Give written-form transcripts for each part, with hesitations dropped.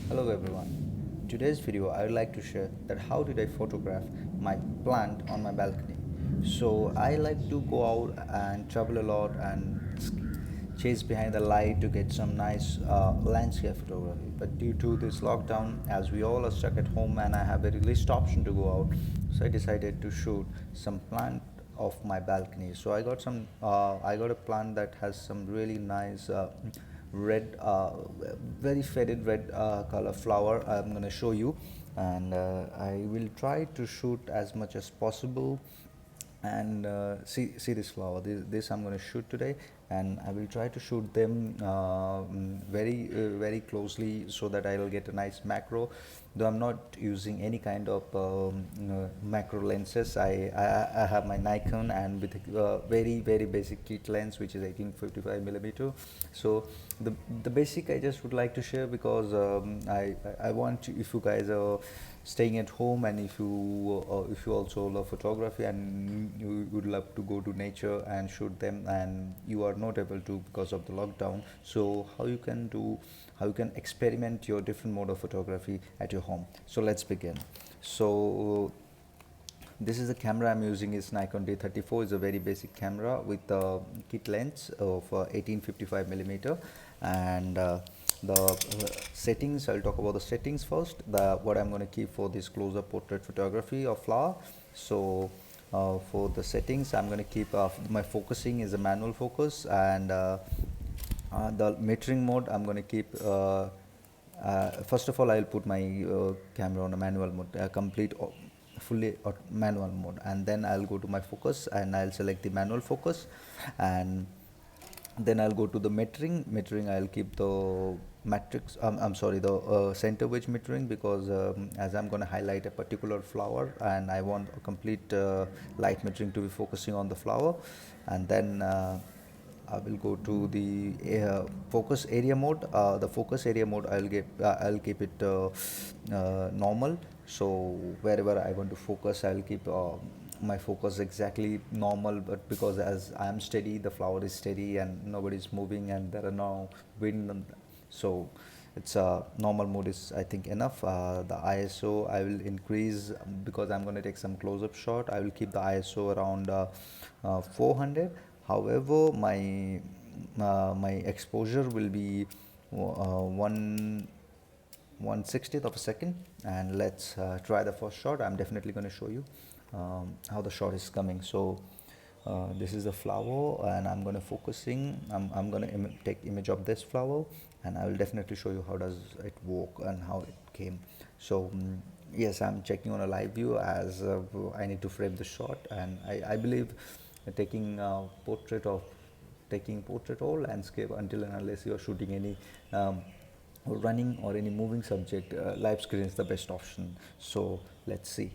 Hello everyone. Today's video I would like to share that how did I photograph my plant on my balcony. So I like to go out and travel a lot and chase behind the light to get some nice landscape photography. But due to this lockdown, as we all are stuck at home and I have very least option to go out, so I decided to shoot some plant of my balcony. So I got a plant that has some really nice red, very faded red color flower. I'm going to show you, and I will try to shoot as much as possible. And see this flower. This I'm going to shoot today, and I will try to shoot them very closely so that I will get a nice macro. Though I'm not using any kind of macro lenses. I have my Nikon and with a very basic kit lens which is 1855 millimeter. So the basic I just would like to share because I want to, if you guys are staying at home and if you also love photography and you would love to go to nature and shoot them and you are not able to because of the lockdown, so how you can experiment your different mode of photography at your home. So let's begin. So this is the camera I'm using is Nikon D34. It's a very basic camera with a kit lens of 1855 millimeter, and the settings, I'll talk about the settings first. What I'm going to keep for this close-up portrait photography of flower. So for the settings, I'm going to keep my focusing is a manual focus, and the metering mode I'm going to keep first of all I'll put my camera on a manual mode, complete fully manual mode, and then I'll go to my focus and I'll select the manual focus, and then I'll go to the metering. I'll keep the matrix, I'm sorry, the center wedge metering, because as I'm going to highlight a particular flower and I want a complete light metering to be focusing on the flower. And then I will go to the focus area mode. The focus area mode I'll keep it normal. So wherever I want to focus, I'll keep my focus exactly normal. But because as I am steady, the flower is steady and nobody's moving and there are no wind, so it's normal mode is I think enough. The ISO I will increase because I'm going to take some close-up shot. I will keep the ISO around 400. However, my exposure will be 1/60th of a second. And let's try the first shot. I'm definitely going to show you how the shot is coming. So this is the flower and I'm going to focusing. I'm going to take image of this flower, and I will definitely show you how does it work and how it came. So yes, I'm checking on a live view as I need to frame the shot, and I believe taking portrait or landscape, until and unless you are shooting any running or any moving subject, live screen is the best option. So let's see.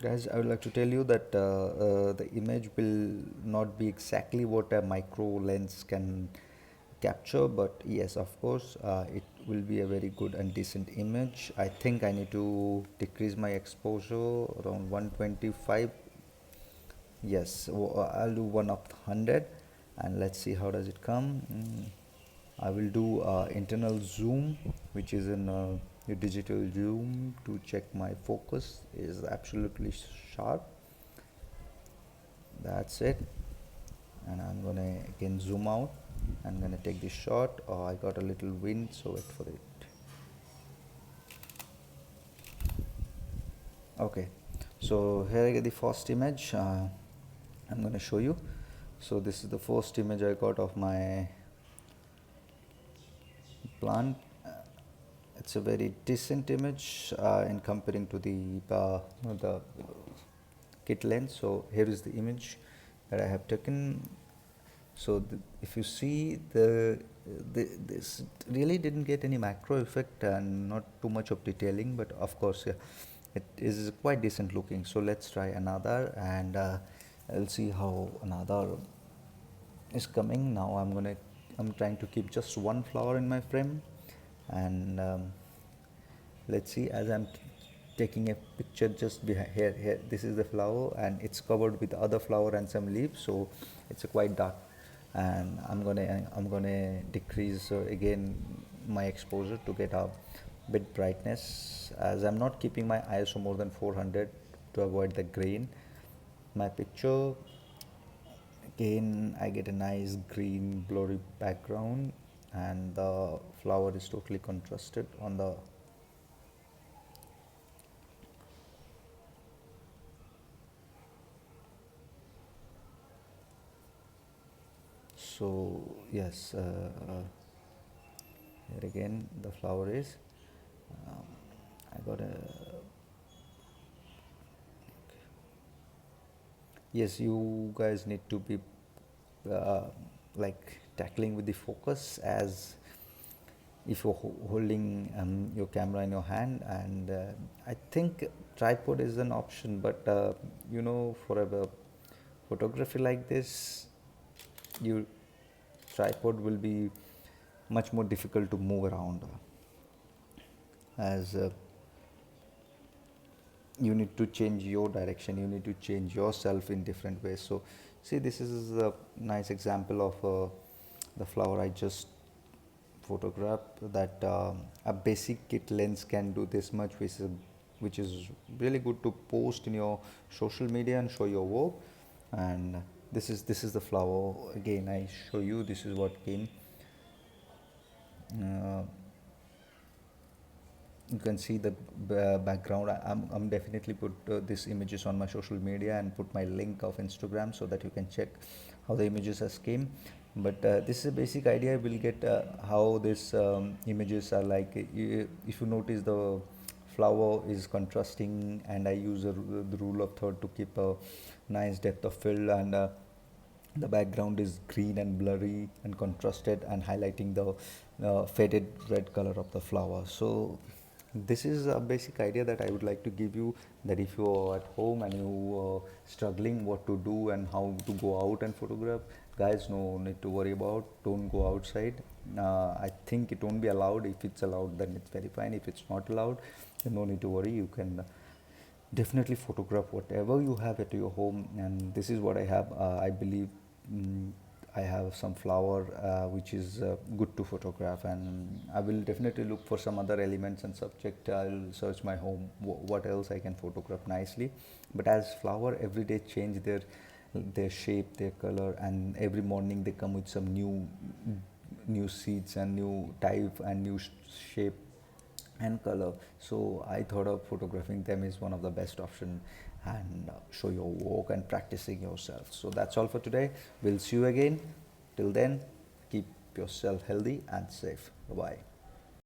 Guys, I would like to tell you that the image will not be exactly what a micro lens can capture, but yes, of course, it will be a very good and decent image. I think I need to decrease my exposure around 125. Yes, I'll do 1/100, and let's see how does it come. I will do internal zoom, which is in a digital zoom, to check my focus is absolutely sharp. That's it. And I'm gonna again zoom out. I'm gonna take this shot. Oh, I got a little wind, so wait for it. Okay, so here I get the first image. I'm gonna show you. So this is the first image I got of my plant. It's a very decent image in comparing to the kit lens. So here is the image that I have taken. So if you see this really didn't get any macro effect and not too much of detailing, but of course, yeah, it is quite decent looking. So let's try another, and I'll see how another is coming. Now I'm trying to keep just one flower in my frame, and let's see as I'm taking a picture just behind here. This is the flower and it's covered with other flower and some leaves, so it's a quite dark. And I'm gonna decrease again my exposure to get a bit brightness, as I'm not keeping my ISO more than 400 to avoid the grain. My picture, again I get a nice green blurry background, and the flower is totally contrasted on the. So yes, here again the flower is, um, I got a. Yes, you guys need to be uh, like tackling with the focus, as if you're holding your camera in your hand. And I think tripod is an option, but for a photography like this, you tripod will be much more difficult to move around, as you need to change your direction, you need to change yourself in different ways. So see, this is a nice example of the flower I just photographed, that a basic kit lens can do this much, which is really good to post in your social media and show your work. And this is the flower. Again, I show you, this is what came. uh, you can see the background. I'm definitely put these images on my social media and put my link of Instagram, so that you can check how the images has came. But this is a basic idea. We'll get how these images are like. If you notice, the flower is contrasting, and I use the rule of third to keep a nice depth of field. And the background is green and blurry and contrasted and highlighting the faded red color of the flower. So this is a basic idea that I would like to give you, that if you are at home and you are struggling what to do and how to go out and photograph, guys, no need to worry about. Don't go outside. I think it won't be allowed. If it's allowed, then it's very fine. If it's not allowed, then no need to worry. You can definitely photograph whatever you have at your home. And this is what I have. I believe, mm, I have some flower which is good to photograph, and I will definitely look for some other elements and subject. I'll search my home what else I can photograph nicely. But as flower every day change their shape, their color, and every morning they come with some new seeds and new type and new shape and color. So I thought of photographing them is one of the best option, and show your work and practicing yourself. So that's all for today. We'll see you again. Till then, keep yourself healthy and safe. Bye bye.